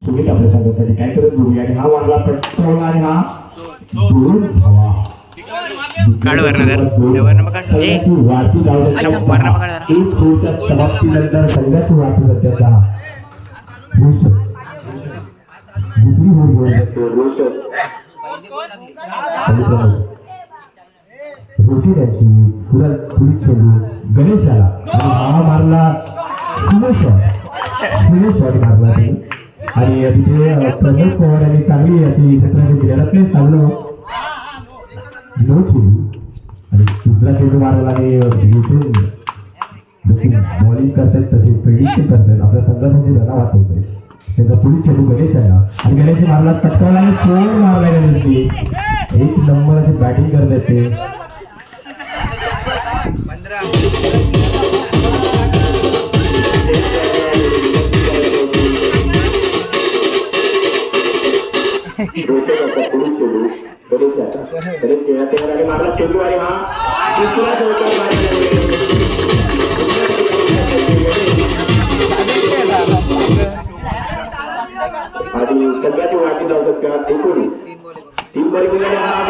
तुम्ही आपल्या संघासाठी काय करत बघूया आणि हा मारला पटकवला आणि हा दोन धावा काढ वरनं पकड वाढती धावसंख्या एक गोलच्या समाप्तीनंतर संघाची वाढती सध्याचा दुसरी गोल रोशन रोशिराची खुली खेळू गणेश आला आणि हा मारला शॉट मारला आणि तिथे प्रमोद पवार यांनी चांगली अशी क्षेत्राची खेळातले चाललो नो चेंडू आणि दुसरा चेंडू मारला आणि जसे बॉलिंग करतात तसे फिल्डिंग करतात आपल्या संघासाठी रना वाचवतोय त्याचा पुढील चेंडू गणेश आला आणि गणेश मारला पटकावला आणि फोर मारला गणेशने एक नंबर असे बॅटिंग करतात ते मारला चेंडू आणि हा आणि सगळ्याची वाटी जाऊ शकतात 19 तीन बॉल मिळाले हा